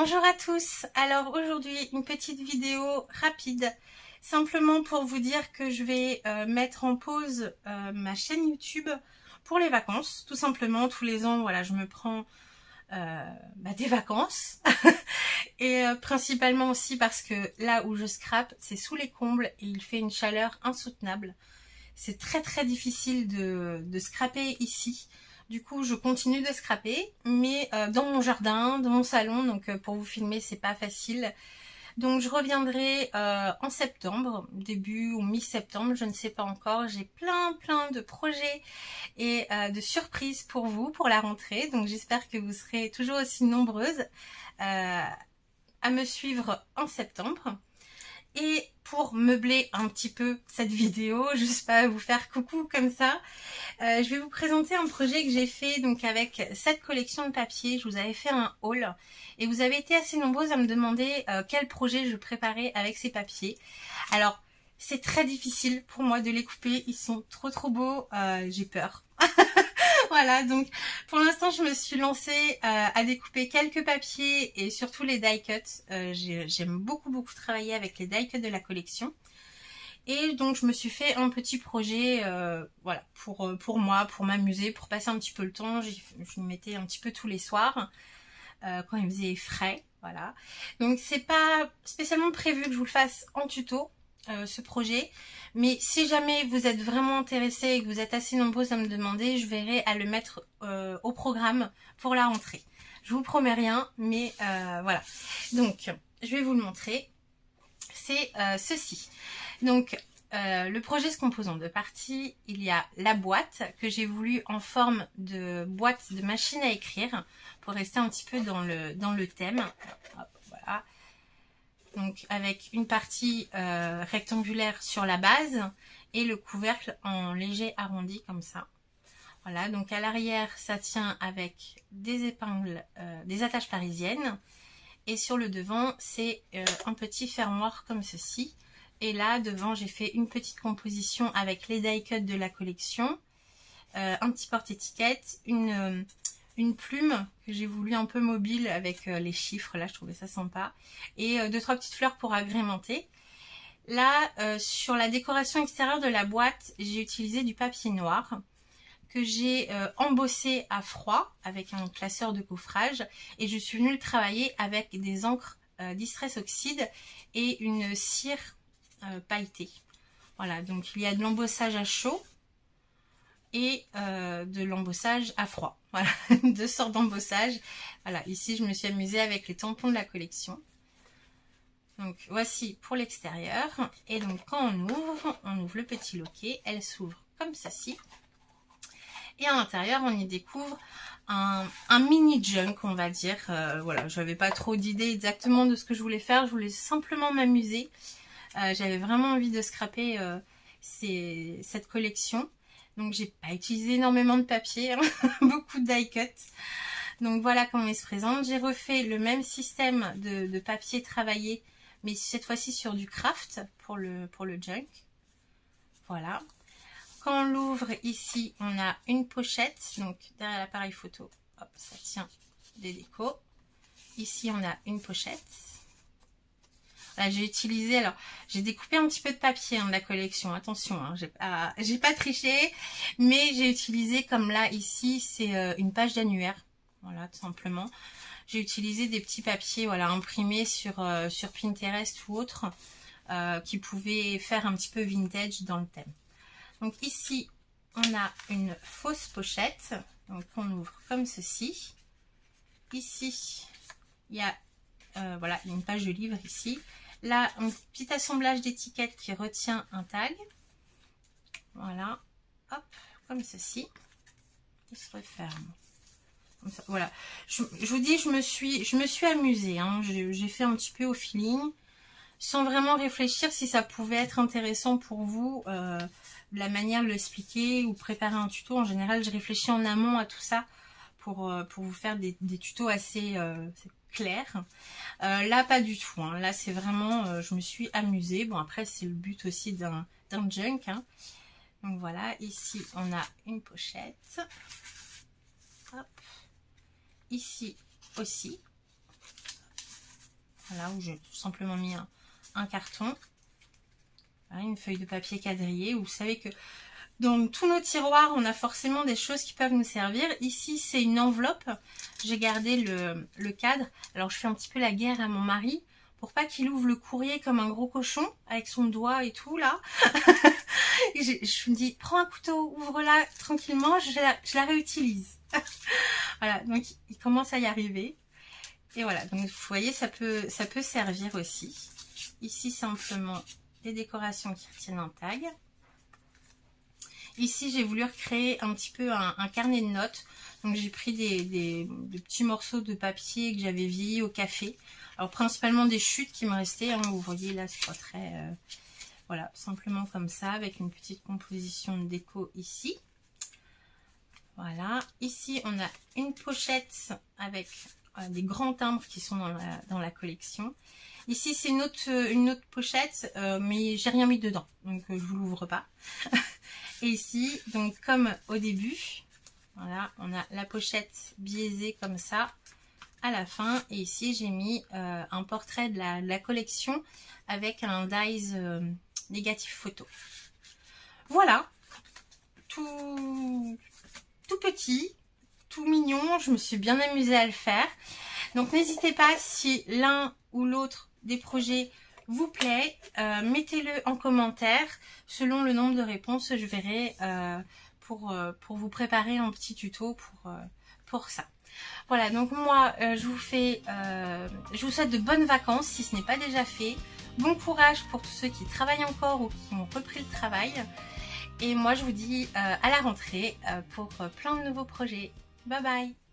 Bonjour à tous, alors aujourd'hui une petite vidéo rapide, simplement pour vous dire que je vais mettre en pause ma chaîne YouTube pour les vacances, tout simplement. Tous les ans, voilà, je me prends des vacances et principalement aussi parce que là où je scrape, c'est sous les combles et il fait une chaleur insoutenable. C'est très difficile de scraper ici. Du coup, je continue de scraper, mais dans mon jardin, dans mon salon, donc pour vous filmer, c'est pas facile. Donc je reviendrai en septembre, début ou mi-septembre, je ne sais pas encore. J'ai plein de projets et de surprises pour vous, pour la rentrée. Donc j'espère que vous serez toujours aussi nombreuses à me suivre en septembre. Et pour meubler un petit peu cette vidéo, juste pas vous faire coucou comme ça, je vais vous présenter un projet que j'ai fait donc avec cette collection de papier. Je vous avais fait un haul et vous avez été assez nombreuses à me demander quel projet je préparais avec ces papiers. Alors c'est très difficile pour moi de les couper, ils sont trop beaux, j'ai peur. Voilà, donc pour l'instant je me suis lancée à découper quelques papiers et surtout les die cuts. J'aime beaucoup travailler avec les die cuts de la collection. Et donc je me suis fait un petit projet voilà, pour moi, pour m'amuser, pour passer un petit peu le temps. Je me mettais un petit peu tous les soirs quand il faisait frais. Voilà. Donc c'est pas spécialement prévu que je vous le fasse en tuto. Ce projet, mais si jamais vous êtes vraiment intéressé et que vous êtes assez nombreux à me demander, je verrai à le mettre au programme pour la rentrée. Je vous promets rien, mais voilà. Donc je vais vous le montrer. C'est ceci. Donc le projet se compose en deux parties. Il y a la boîte que j'ai voulu en forme de boîte de machine à écrire pour rester un petit peu dans le thème. Hop, voilà. Donc avec une partie rectangulaire sur la base et le couvercle en léger arrondi comme ça. Voilà, donc à l'arrière ça tient avec des épingles, des attaches parisiennes. Et sur le devant c'est un petit fermoir comme ceci. Et là devant j'ai fait une petite composition avec les die cuts de la collection. Un petit porte-étiquette, une plume que j'ai voulu un peu mobile avec les chiffres, là je trouvais ça sympa, et 2-3 petites fleurs pour agrémenter. Là sur la décoration extérieure de la boîte, j'ai utilisé du papier noir que j'ai embossé à froid avec un classeur de gaufrage, et je suis venue le travailler avec des encres Distress Oxide et une cire pailletée. Voilà, donc il y a de l'embossage à chaud et de l'embossage à froid. Voilà, deux sortes d'embossage. Voilà, ici je me suis amusée avec les tampons de la collection. Donc voici pour l'extérieur. Et donc quand on ouvre le petit loquet, elle s'ouvre comme ceci. Et à l'intérieur, on y découvre un mini junk, on va dire. Voilà, j'avais pas trop d'idées exactement de ce que je voulais faire. Je voulais simplement m'amuser. J'avais vraiment envie de scraper cette collection. Donc j'ai pas utilisé énormément de papier, hein, beaucoup de die cut. Donc voilà comment il se présente. J'ai refait le même système de papier travaillé, mais cette fois-ci sur du craft pour le junk. Voilà. Quand on l'ouvre ici, on a une pochette. Donc derrière l'appareil photo, hop, ça tient des décos. Ici on a une pochette. J'ai utilisé, alors j'ai découpé un petit peu de papier de la collection, attention, hein, j'ai pas triché, mais j'ai utilisé comme là ici c'est une page d'annuaire, voilà tout simplement. J'ai utilisé des petits papiers voilà imprimés sur Pinterest ou autre qui pouvaient faire un petit peu vintage dans le thème. Donc ici on a une fausse pochette, donc on ouvre comme ceci. Ici il y a voilà une page de livre ici. Là, un petit assemblage d'étiquettes qui retient un tag. Voilà. Hop, comme ceci. Il se referme. Comme ça, voilà. Je vous dis, je me suis amusée. Hein. J'ai fait un petit peu au feeling, sans vraiment réfléchir si ça pouvait être intéressant pour vous, la manière de l'expliquer ou préparer un tuto. En général, je réfléchis en amont à tout ça pour vous faire des tutos assez clair. Là pas du tout, hein. Là c'est vraiment je me suis amusée. Bon après c'est le but aussi d'un junk, hein. Donc voilà, ici on a une pochette. Hop. Ici aussi Voilà, où j'ai tout simplement mis un carton. Voilà, une feuille de papier quadrillé. Vous savez que dans tous nos tiroirs, on a forcément des choses qui peuvent nous servir. Ici, c'est une enveloppe. J'ai gardé le cadre. Alors, je fais un petit peu la guerre à mon mari pour pas qu'il ouvre le courrier comme un gros cochon avec son doigt et tout, là. Je me dis, prends un couteau, ouvre-la tranquillement, je la réutilise. Voilà, donc il commence à y arriver. Et voilà, donc vous voyez, ça peut servir aussi. Ici, simplement, des décorations qui retiennent un tag. Ici, j'ai voulu recréer un petit peu un carnet de notes. Donc, j'ai pris des petits morceaux de papier que j'avais vieillis au café. Alors, principalement des chutes qui me restaient. Hein, vous voyez, là, c'est pas très... voilà, simplement comme ça, avec une petite composition de déco ici. Voilà. Ici, on a une pochette avec des grands timbres qui sont dans la collection. Ici, c'est une autre pochette, mais j'ai rien mis dedans. Donc, je vous l'ouvre pas. Et ici, donc comme au début, voilà, on a la pochette biaisée comme ça à la fin. Et ici, j'ai mis un portrait de la collection avec un dies négatif photo. Voilà, tout petit, tout mignon. Je me suis bien amusée à le faire. Donc, n'hésitez pas, si l'un ou l'autre des projets vous plaît, mettez-le en commentaire. Selon le nombre de réponses, je verrai pour vous préparer un petit tuto pour ça. Voilà, donc moi, je vous souhaite de bonnes vacances si ce n'est pas déjà fait. Bon courage pour tous ceux qui travaillent encore ou qui ont repris le travail. Et moi, je vous dis à la rentrée pour plein de nouveaux projets. Bye bye!